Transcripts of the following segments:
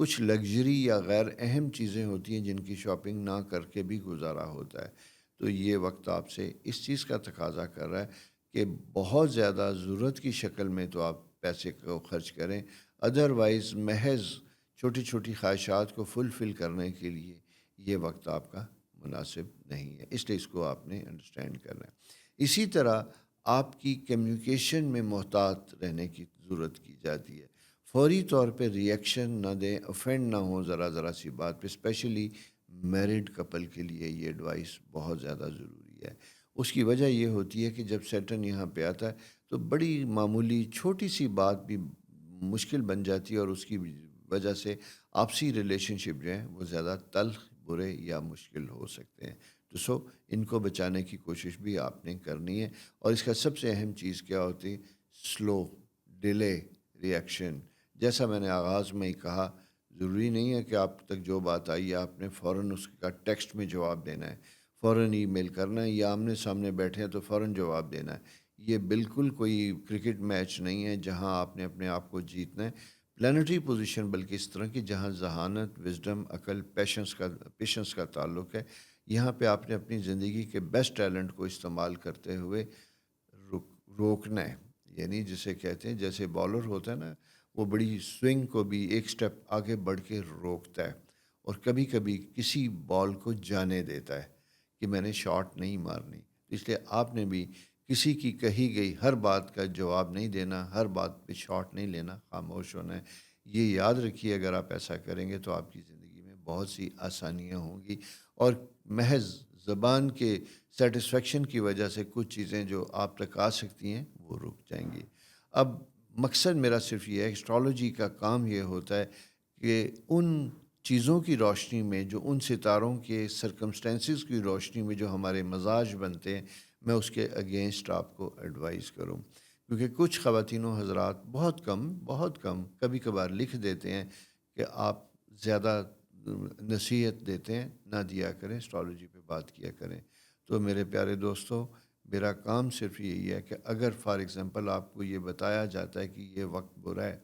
کچھ لگژری یا غیر اہم چیزیں ہوتی ہیں جن کی شاپنگ نہ کر کے بھی گزارا ہوتا ہے۔ تو یہ وقت آپ سے اس چیز کا تقاضا کر رہا ہے کہ بہت زیادہ ضرورت کی شکل میں تو آپ پیسے کو خرچ کریں، ادروائز محض چھوٹی چھوٹی خواہشات کو فلفل کرنے کے لیے یہ وقت آپ کا مناسب نہیں ہے، اس لیے اس کو آپ نے انڈرسٹینڈ کرنا ہے۔ اسی طرح آپ کی کمیونیکیشن میں محتاط رہنے کی ضرورت کی جاتی ہے، فوری طور پہ ریئیکشن نہ دیں، افینڈ نہ ہوں ذرا سی بات پہ، اسپیشلی میرڈ کپل کے لیے یہ ایڈوائس بہت زیادہ ضروری ہے۔ اس کی وجہ یہ ہوتی ہے کہ جب سیٹن یہاں پہ آتا ہے تو بڑی معمولی چھوٹی سی بات بھی مشکل بن جاتی ہے، اور اس کی وجہ سے آپسی ریلیشن شپ جو ہیں وہ زیادہ تلخ، برے یا مشکل ہو سکتے ہیں۔ تو ان کو بچانے کی کوشش بھی آپ نے کرنی ہے، اور اس کا سب سے اہم چیز کیا ہوتی ہے؟ سلو، ڈیلے ریئیکشن۔ جیسا میں نے آغاز میں ہی کہا، ضروری نہیں ہے کہ آپ تک جو بات آئی ہے آپ نے فوراً اس کا ٹیکسٹ میں جواب دینا ہے، فوراً ای میل کرنا ہے، یا آمنے سامنے بیٹھے ہیں تو فوراً جواب دینا ہے۔ یہ بالکل کوئی کرکٹ میچ نہیں ہے جہاں آپ نے اپنے آپ کو جیتنا ہے، پلانٹری پوزیشن بلکہ اس طرح کی جہاں ذہانت، وزڈم، عقل، پیشنس کا تعلق ہے۔ یہاں پہ آپ نے اپنی زندگی کے بیسٹ ٹیلنٹ کو استعمال کرتے ہوئے روکنا ہے، یعنی جسے کہتے ہیں جیسے بالر ہوتا ہے نا، وہ بڑی سوئنگ کو بھی ایک سٹیپ آگے بڑھ کے روکتا ہے، اور کبھی کبھی کسی بال کو جانے دیتا ہے کہ میں نے شاٹ نہیں مارنی۔ اس لیے آپ نے بھی کسی کی کہی گئی ہر بات کا جواب نہیں دینا، ہر بات پہ شاٹ نہیں لینا، خاموش ہونا ہے۔ یہ یاد رکھیے، اگر آپ ایسا کریں گے تو آپ کی زندگی میں بہت سی آسانیاں ہوں گی، اور محض زبان کے سیٹسفیکشن کی وجہ سے کچھ چیزیں جو آپ تک آ سکتی ہیں وہ رک جائیں گی۔ اب مقصد میرا صرف یہ ہے، ایسٹرالوجی کا کام یہ ہوتا ہے کہ ان چیزوں کی روشنی میں، جو ان ستاروں کے سرکمسٹینسز کی روشنی میں جو ہمارے مزاج بنتے ہیں، میں اس کے اگینسٹ آپ کو ایڈوائز کروں، کیونکہ کچھ خواتین و حضرات بہت کم کبھی کبھار لکھ دیتے ہیں کہ آپ زیادہ نصیحت دیتے ہیں، نہ دیا کریں، اسٹرالوجی پہ بات کیا کریں۔ تو میرے پیارے دوستو، میرا کام صرف یہی ہے کہ اگر فار ایگزامپل آپ کو یہ بتایا جاتا ہے کہ یہ وقت برا ہے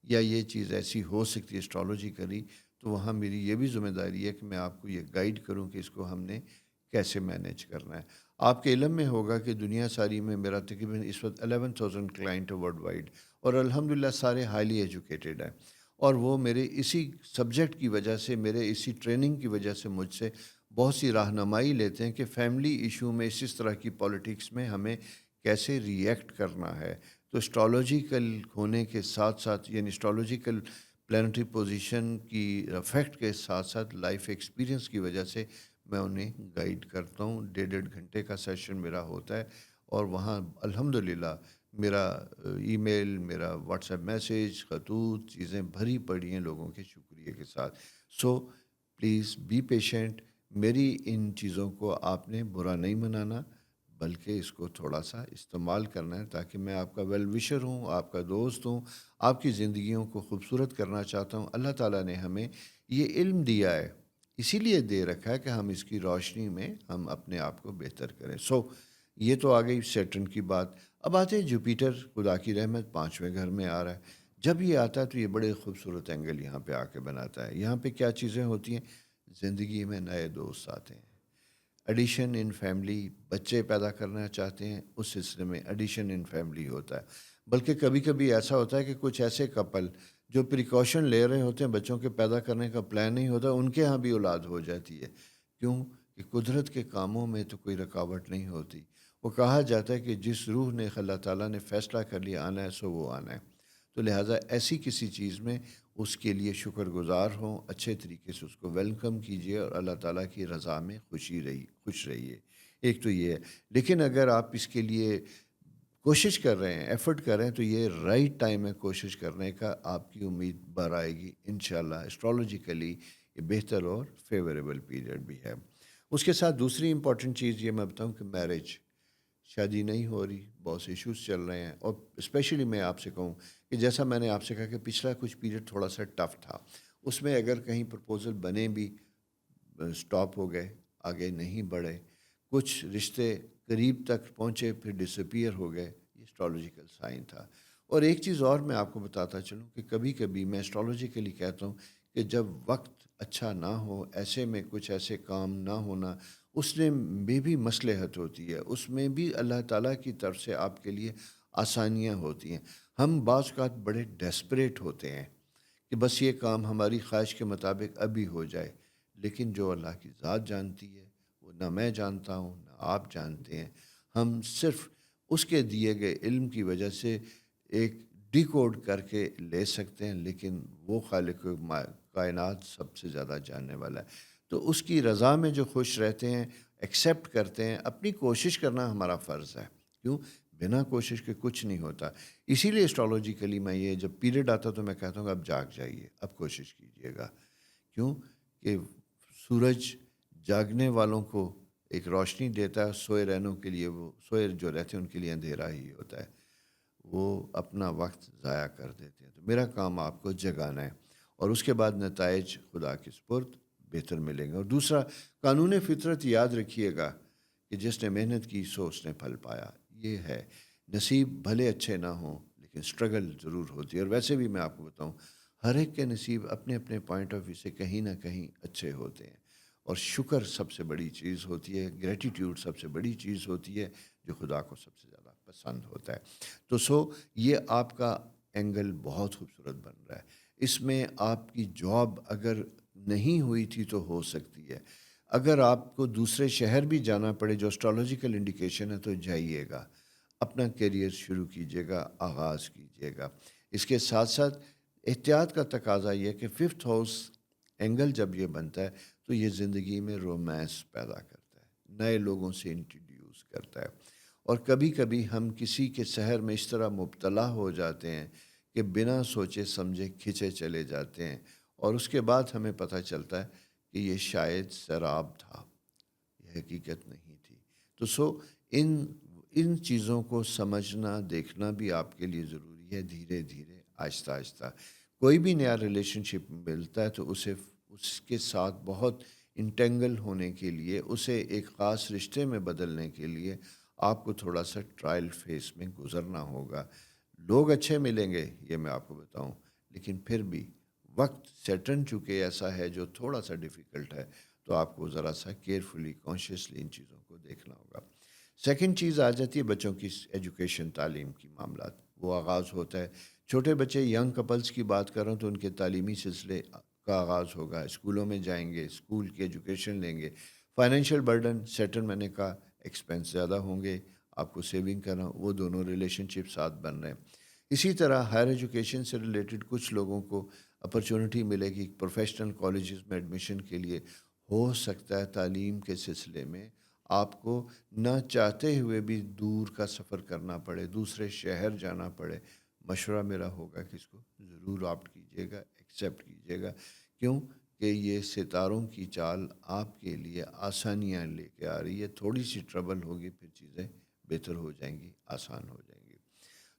یا یہ چیز ایسی ہو سکتی ہے اسٹرالوجیکلی، تو وہاں میری یہ بھی ذمہ داری ہے کہ میں آپ کو یہ گائیڈ کروں کہ اس کو ہم نے کیسے مینیج کرنا ہے۔ آپ کے علم میں ہوگا کہ دنیا ساری میں میرا تقریباً اس وقت 11,000 کلائنٹ ورلڈ وائڈ، اور الحمدللہ سارے ہائیلی ایجوکیٹڈ ہیں، اور وہ میرے اسی سبجیکٹ کی وجہ سے، میرے اسی ٹریننگ کی وجہ سے مجھ سے بہت سی رہنمائی لیتے ہیں کہ فیملی ایشو میں، اس طرح کی پالیٹکس میں ہمیں کیسے ری ایکٹ کرنا ہے۔ تو اسٹرالوجیکل ہونے کے ساتھ ساتھ، یعنی اسٹرالوجیکل پلانٹری پوزیشن کی افیکٹ کے ساتھ ساتھ لائف ایکسپیرینس کی وجہ سے میں انہیں گائیڈ کرتا ہوں۔ 1.5 گھنٹے کا سیشن میرا ہوتا ہے، اور وہاں الحمدللہ میرا ای میل، میرا واٹس ایپ میسیج، خطوط، چیزیں بھری پڑی ہیں لوگوں کے شکریہ کے ساتھ۔ Please be patient. میری ان چیزوں کو آپ نے برا نہیں منانا، بلکہ اس کو تھوڑا سا استعمال کرنا ہے، تاکہ میں آپ کا ویل وشر ہوں، آپ کا دوست ہوں، آپ کی زندگیوں کو خوبصورت کرنا چاہتا ہوں۔ اللہ تعالیٰ نے ہمیں یہ علم دیا ہے، اسی لیے دے رکھا ہے کہ ہم اس کی روشنی میں ہم اپنے آپ کو بہتر کریں۔ یہ تو آ گئی سیٹرن کی بات۔ اب آتے ہیں جوپیٹر، خدا کی رحمت 5ویں گھر میں آ رہا ہے۔ جب یہ آتا ہے تو یہ بڑے خوبصورت اینگل یہاں پہ آ کے بناتا ہے۔ یہاں پہ کیا چیزیں ہوتی ہیں؟ زندگی میں نئے دوست آتے ہیں، ایڈیشن ان فیملی، بچے پیدا کرنا چاہتے ہیں، اس سلسلے میں ایڈیشن ان فیملی ہوتا ہے۔ بلکہ کبھی کبھی ایسا ہوتا ہے کہ کچھ ایسے کپل جو پریکاشن لے رہے ہوتے ہیں، بچوں کے پیدا کرنے کا پلان نہیں ہوتا، ان کے ہاں بھی اولاد ہو جاتی ہے۔ کیوں؟ کہ قدرت کے کاموں میں تو کوئی رکاوٹ نہیں ہوتی۔ وہ کہا جاتا ہے کہ جس روح نے، اللہ تعالیٰ نے فیصلہ کر لیا آنا ہے سو وہ آنا ہے۔ تو لہٰذا ایسی کسی چیز میں اس کے لیے شکر گزار ہوں، اچھے طریقے سے اس کو ویلکم کیجیے، اور اللہ تعالیٰ کی رضا میں خوش رہیے۔ ایک تو یہ ہے، لیکن اگر آپ اس کے لیے کوشش کر رہے ہیں، ایفرٹ کر رہے ہیں، تو یہ رائٹ ٹائم ہے کوشش کرنے کا، آپ کی امید بر آئے گی انشاءاللہ۔ اسٹرالوجیکلی یہ بہتر اور فیوریبل پیریڈ بھی ہے۔ اس کے ساتھ دوسری امپورٹنٹ چیز یہ میں بتاؤں کہ میرج، شادی نہیں ہو رہی، بہت سے ایشوز چل رہے ہیں، اور اسپیشلی میں آپ سے کہوں کہ جیسا میں نے آپ سے کہا کہ پچھلا کچھ پیریڈ تھوڑا سا ٹف تھا، اس میں اگر کہیں پرپوزل بنے بھی سٹاپ ہو گئے، آگے نہیں بڑھے، کچھ رشتے قریب تک پہنچے پھر ڈسپیئر ہو گئے، یہ اسٹرالوجیکل سائن تھا۔ اور ایک چیز اور میں آپ کو بتاتا چلوں کہ کبھی کبھی میں اسٹرالوجیکلی کہتا ہوں کہ جب وقت اچھا نہ ہو، ایسے میں کچھ ایسے کام نہ ہونا، اس میں بھی مصلحت ہوتی ہے، اس میں بھی اللہ تعالیٰ کی طرف سے آپ کے لیے آسانیاں ہوتی ہیں۔ ہم بعض اوقات بڑے ڈیسپریٹ ہوتے ہیں کہ بس یہ کام ہماری خواہش کے مطابق ابھی ہو جائے، لیکن جو اللہ کی ذات جانتی ہے وہ نہ میں جانتا ہوں نہ آپ جانتے ہیں۔ ہم صرف اس کے دیے گئے علم کی وجہ سے ایک ڈیکوڈ کر کے لے سکتے ہیں، لیکن وہ خالق کائنات سب سے زیادہ جاننے والا ہے۔ تو اس کی رضا میں جو خوش رہتے ہیں، ایکسیپٹ کرتے ہیں، اپنی کوشش کرنا ہمارا فرض ہے۔ کیوں؟ بنا کوشش کے کچھ نہیں ہوتا۔ اسی لیے اسٹرالوجیکلی میں یہ جب پیریڈ آتا تو میں کہتا ہوں کہ اب جاگ جائیے، اب کوشش کیجیے گا۔ کیوں کہ سورج جاگنے والوں کو ایک روشنی دیتا ہے، سوئے رہنوں کے لیے، وہ سوئے جو رہتے ہیں ان کے لیے اندھیرا ہی ہوتا ہے، وہ اپنا وقت ضائع کر دیتے ہیں۔ تو میرا کام آپ کو جگانا ہے، اور اس کے بعد نتائج خدا کے سپرد بہتر ملیں گے۔ اور دوسرا، قانون فطرت یاد رکھیے گا کہ جس نے محنت کی سو اس نے پھل پایا۔ یہ ہے، نصیب بھلے اچھے نہ ہوں لیکن سٹرگل ضرور ہوتی ہے۔ اور ویسے بھی میں آپ کو بتاؤں، ہر ایک کے نصیب اپنے اپنے پوائنٹ آف ویو سے کہیں نہ کہیں اچھے ہوتے ہیں، اور شکر سب سے بڑی چیز ہوتی ہے، گریٹیٹیوڈ سب سے بڑی چیز ہوتی ہے جو خدا کو سب سے زیادہ پسند ہوتا ہے۔ تو یہ آپ کا اینگل بہت خوبصورت بن رہا ہے۔ اس میں آپ کی جاب اگر نہیں ہوئی تھی تو ہو سکتی ہے۔ اگر آپ کو دوسرے شہر بھی جانا پڑے جو اسٹرالوجیکل انڈیکیشن ہے تو جائیے گا، اپنا کیریئر شروع کیجیے گا، آغاز کیجیے گا۔ اس کے ساتھ ساتھ احتیاط کا تقاضا یہ کہ ففتھ ہاؤس اینگل جب یہ بنتا ہے تو یہ زندگی میں رومانس پیدا کرتا ہے، نئے لوگوں سے انٹروڈیوس کرتا ہے، اور کبھی کبھی ہم کسی کے سحر میں اس طرح مبتلا ہو جاتے ہیں کہ بنا سوچے سمجھے کھنچے چلے جاتے ہیں، اور اس کے بعد ہمیں پتہ چلتا ہے کہ یہ شاید سراب تھا، یہ حقیقت نہیں تھی۔ تو ان چیزوں کو سمجھنا دیکھنا بھی آپ کے لیے ضروری ہے، دھیرے دھیرے آہستہ آہستہ۔ کوئی بھی نیا ریلیشن شپ ملتا ہے تو اس کے ساتھ بہت انٹینگل ہونے کے لیے، اسے ایک خاص رشتے میں بدلنے کے لیے آپ کو تھوڑا سا ٹرائل فیس میں گزرنا ہوگا۔ لوگ اچھے ملیں گے، یہ میں آپ کو بتاؤں، لیکن پھر بھی وقت سیٹن چکے ایسا ہے جو تھوڑا سا ڈیفیکلٹ ہے، تو آپ کو ذرا سا کیئرفلی کانشیسلی ان چیزوں کو دیکھنا ہوگا۔ سیکنڈ چیز آ جاتی ہے بچوں کی ایجوکیشن، تعلیم کی معاملات، وہ آغاز ہوتا ہے۔ چھوٹے بچے، ینگ کپلز کی بات کر رہا ہوں تو ان کے تعلیمی سلسلے کا آغاز ہوگا، اسکولوں میں جائیں گے، اسکول کی ایجوکیشن لیں گے۔ فائنینشیل برڈن سیٹل، میں نے کہا ایکسپینس زیادہ ہوں گے، آپ کو سیونگ کرنا، وہ دونوں ریلیشن شپ ساتھ بن رہے ہیں۔ اسی طرح ہائر ایجوکیشن سے ریلیٹڈ کچھ لوگوں کو اپرچونٹی ملے گی پروفیشنل کالجز میں ایڈمیشن کے لیے۔ ہو سکتا ہے تعلیم کے سلسلے میں آپ کو نہ چاہتے ہوئے بھی دور کا سفر کرنا پڑے، دوسرے شہر جانا پڑے۔ مشورہ میرا ہوگا کہ اس کو ضرور آپٹ کیجیے گا، ایکسیپٹ کیجیے گا۔ کیوں کہ یہ ستاروں کی چال آپ کے لیے آسانیاں لے کے آ رہی ہے۔ تھوڑی سی ٹربل ہوگی، پھر چیزیں بہتر ہو جائیں گی، آسان ہو جائیں گی۔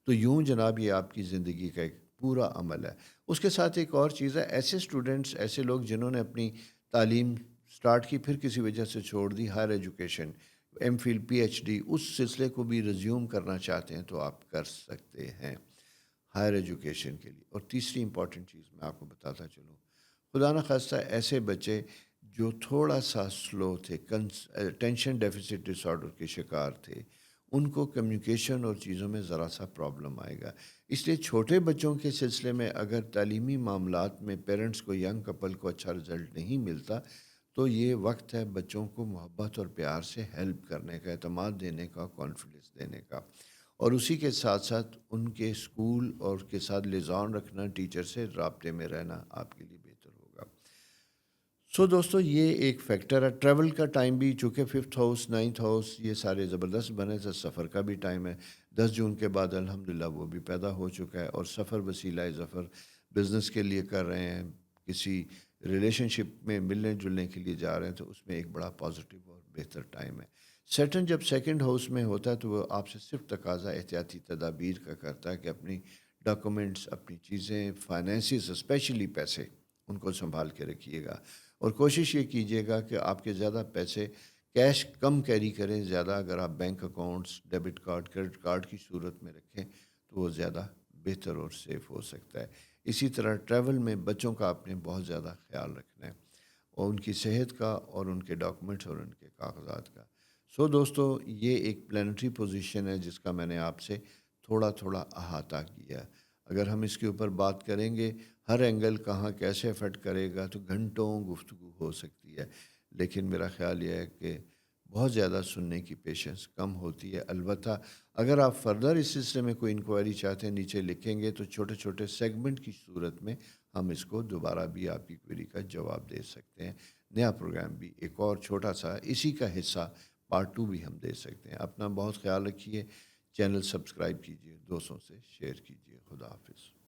تو یوں جناب یہ آپ کی زندگی کا ایک پورا عمل ہے۔ اس کے ساتھ ایک اور چیز ہے، ایسے اسٹوڈنٹس، ایسے لوگ جنہوں نے اپنی تعلیم سٹارٹ کی پھر کسی وجہ سے چھوڑ دی، higher education, M Phil, P H D, اس سلسلے کو بھی ریزیوم کرنا چاہتے ہیں تو آپ کر سکتے ہیں ہائر ایجوکیشن کے لیے۔ اور تیسری امپورٹنٹ چیز میں آپ کو بتاتا چلوں، خدا نخواستہ ایسے بچے جو تھوڑا سا سلو تھے، ٹینشن ڈیفیسٹ ڈس آرڈر کے شکار تھے، ان کو کمیونیکیشن اور چیزوں میں ذرا سا پرابلم آئے گا۔ اس لیے چھوٹے بچوں کے سلسلے میں اگر تعلیمی معاملات میں پیرنٹس کو، ینگ کپل کو اچھا رزلٹ نہیں ملتا تو یہ وقت ہے بچوں کو محبت اور پیار سے ہیلپ کرنے کا، اعتماد دینے کا، کانفیڈنس دینے کا، اور اسی کے ساتھ ساتھ ان کے اسکول اور کے ساتھ لیزان رکھنا، ٹیچر سے رابطے میں رہنا آپ کے لیے بہتر ہوگا۔ دوستو، یہ ایک فیکٹر ہے۔ ٹریول کا ٹائم بھی چونکہ ففتھ ہاؤس، نائنتھ ہاؤس یہ سارے زبردست بنے تھے، سفر کا بھی ٹائم ہے۔ 10 جون کے بعد الحمدللہ وہ بھی پیدا ہو چکا ہے، اور سفر وسیلہ ظفر، بزنس کے لیے کر رہے ہیں، کسی ریلیشن شپ میں ملنے جلنے کے لیے جا رہے ہیں، تو اس میں ایک بڑا پازیٹیو اور بہتر ٹائم ہے۔ سیٹن جب سیکنڈ ہاؤس میں ہوتا ہے تو وہ آپ سے صرف تقاضا احتیاطی تدابیر کا کرتا ہے کہ اپنی ڈاکومنٹس، اپنی چیزیں، فائنینسز، اسپیشلی پیسے، ان کو سنبھال کے رکھیے گا، اور کوشش یہ کیجیے گا کہ آپ کے زیادہ پیسے کیش کم کیری کریں، زیادہ اگر آپ bank accounts, debit card, credit card کی صورت میں رکھیں تو وہ زیادہ بہتر اور سیف ہو سکتا ہے۔ اسی طرح ٹریول میں بچوں کا آپ نے بہت زیادہ خیال رکھنا ہے، اور ان کی صحت کا اور ان کے ڈاکومنٹس اور ان کے کاغذات کا۔ سو دوستو، یہ ایک پلانٹری پوزیشن ہے جس کا میں نے آپ سے تھوڑا تھوڑا احاطہ کیا۔ اگر ہم اس کے اوپر بات کریں گے، ہر اینگل کہاں کیسے افیکٹ کرے گا، تو گھنٹوں گفتگو ہو سکتی ہے، لیکن میرا خیال یہ ہے کہ بہت زیادہ سننے کی پیشنس کم ہوتی ہے۔ البتہ اگر آپ فردر اس سلسلے میں کوئی انکوائری چاہتے ہیں، نیچے لکھیں گے تو چھوٹے چھوٹے سیگمنٹ کی صورت میں ہم اس کو دوبارہ بھی آپ کی کوئری کا جواب دے سکتے ہیں۔ نیا پروگرام بھی ایک اور چھوٹا سا اسی کا حصہ پارٹ 2 بھی ہم دے سکتے ہیں۔ اپنا بہت خیال رکھیے، چینل سبسکرائب کیجیے، دوستوں سے شیئر کیجیے۔ خدا حافظ۔